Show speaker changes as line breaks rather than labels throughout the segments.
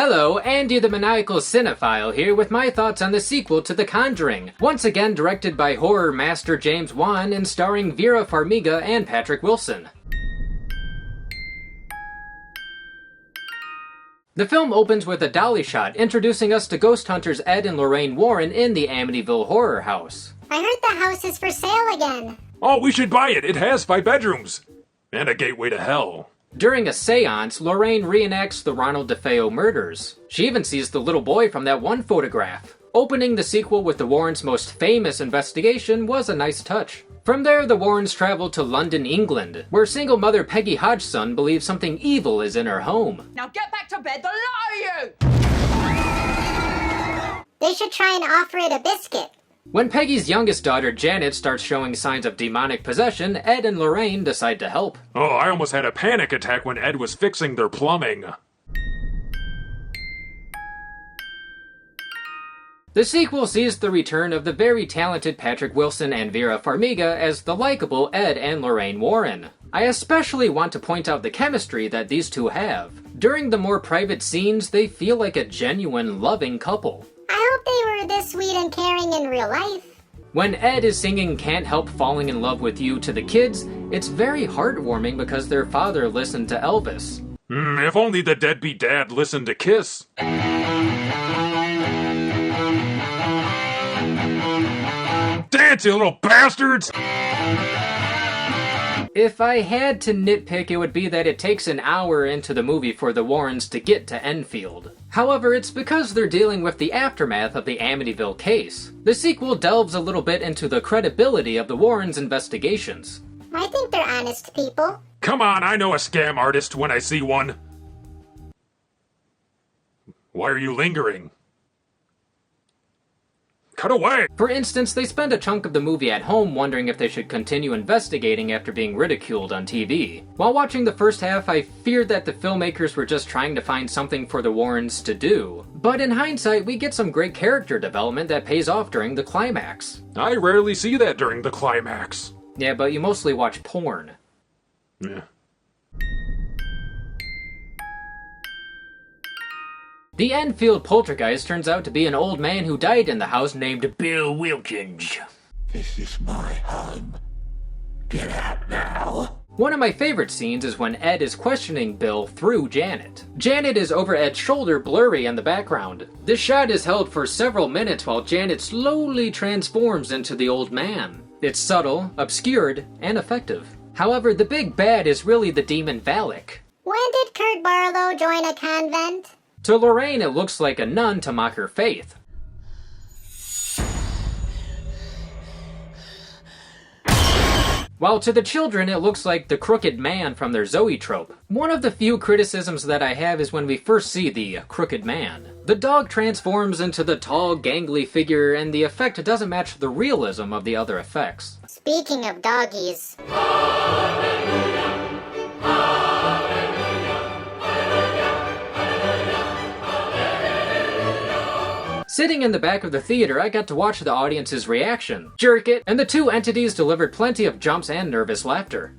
Hello, Andy the Maniacal Cinephile here with my thoughts on the sequel to The Conjuring, once again directed by horror master James Wan and starring Vera Farmiga and Patrick Wilson. The film opens with a dolly shot introducing us to ghost hunters Ed and Lorraine Warren in the Amityville horror house.
I heard the house is for sale again.
Oh, we should buy it. It has 5 bedrooms. And a gateway to hell.
During a seance, Lorraine reenacts the Ronald DeFeo murders. She even sees the little boy from that one photograph. Opening the sequel with the Warrens' most famous investigation was a nice touch. From there, the Warrens travel to London, England, where single mother Peggy Hodgson believes something evil is in her home.
Now get back to bed, the lot of you!
They should try and offer it a biscuit.
When Peggy's youngest daughter, Janet, starts showing signs of demonic possession, Ed and Lorraine decide to help.
Oh, I almost had a panic attack when Ed was fixing their plumbing.
The sequel sees the return of the very talented Patrick Wilson and Vera Farmiga as the likable Ed and Lorraine Warren. I especially want to point out the chemistry that these two have. During the more private scenes, they feel like a genuine, loving couple.
I hope they were this sweet and caring in real life.
When Ed is singing Can't Help Falling in Love with You to the kids, it's very heartwarming because their father listened to Elvis.
If only the deadbeat dad listened to Kiss. Dance, you little bastards!
If I had to nitpick, it would be that it takes an hour into the movie for the Warrens to get to Enfield. However, it's because they're dealing with the aftermath of the Amityville case. The sequel delves a little bit into the credibility of the Warrens' investigations.
I think they're honest people.
Come on, I know a scam artist when I see one. Why are you lingering? Cut away!
For instance, they spend a chunk of the movie at home wondering if they should continue investigating after being ridiculed on TV. While watching the first half, I feared that the filmmakers were just trying to find something for the Warrens to do. But in hindsight, we get some great character development that pays off during the climax.
I rarely see that during the climax.
Yeah, but you mostly watch porn.
Yeah.
The Enfield poltergeist turns out to be an old man who died in the house named Bill Wilkins.
This is my home. Get out now.
One of my favorite scenes is when Ed is questioning Bill through Janet. Janet is over Ed's shoulder, blurry in the background. This shot is held for several minutes while Janet slowly transforms into the old man. It's subtle, obscured, and effective. However, the big bad is really the demon Valak.
When did Kurt Barlow join a convent?
To Lorraine, it looks like a nun to mock her faith. While to the children, it looks like the crooked man from their Zoetrope. One of the few criticisms that I have is when we first see the crooked man. The dog transforms into the tall, gangly figure, and the effect doesn't match the realism of the other effects.
Speaking of doggies.
Sitting in the back of the theater, I got to watch the audience's reaction. Jerk it! And the two entities delivered plenty of jumps and nervous laughter.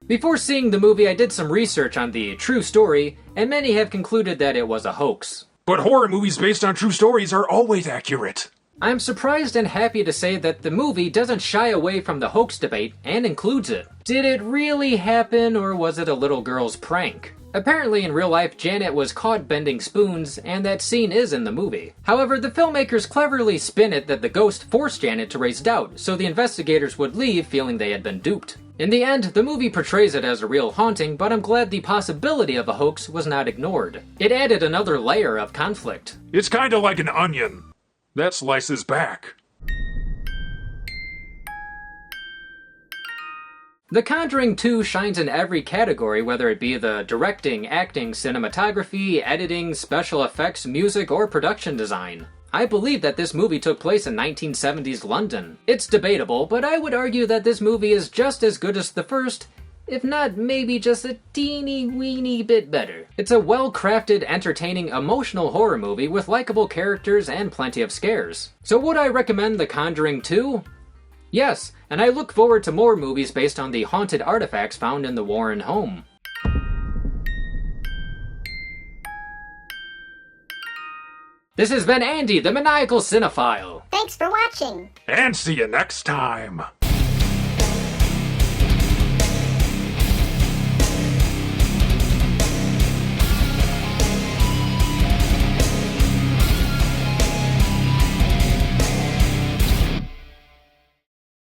Before seeing the movie, I did some research on the true story, and many have concluded that it was a hoax.
But horror movies based on true stories are always accurate.
I'm surprised and happy to say that the movie doesn't shy away from the hoax debate and includes it. Did it really happen, or was it a little girl's prank? Apparently in real life, Janet was caught bending spoons, and that scene is in the movie. However, the filmmakers cleverly spin it that the ghost forced Janet to raise doubt, so the investigators would leave feeling they had been duped. In the end, the movie portrays it as a real haunting, but I'm glad the possibility of a hoax was not ignored. It added another layer of conflict.
It's kinda like an onion that slices back.
The Conjuring 2 shines in every category, whether it be the directing, acting, cinematography, editing, special effects, music, or production design. I believe that this movie took place in 1970s London. It's debatable, but I would argue that this movie is just as good as the first, if not maybe just a teeny weeny bit better. It's a well-crafted, entertaining, emotional horror movie with likable characters and plenty of scares. So would I recommend The Conjuring 2? Yes, and I look forward to more movies based on the haunted artifacts found in the Warren home. This has been Andy, the Maniacal Cinephile.
Thanks for watching.
And see you next time.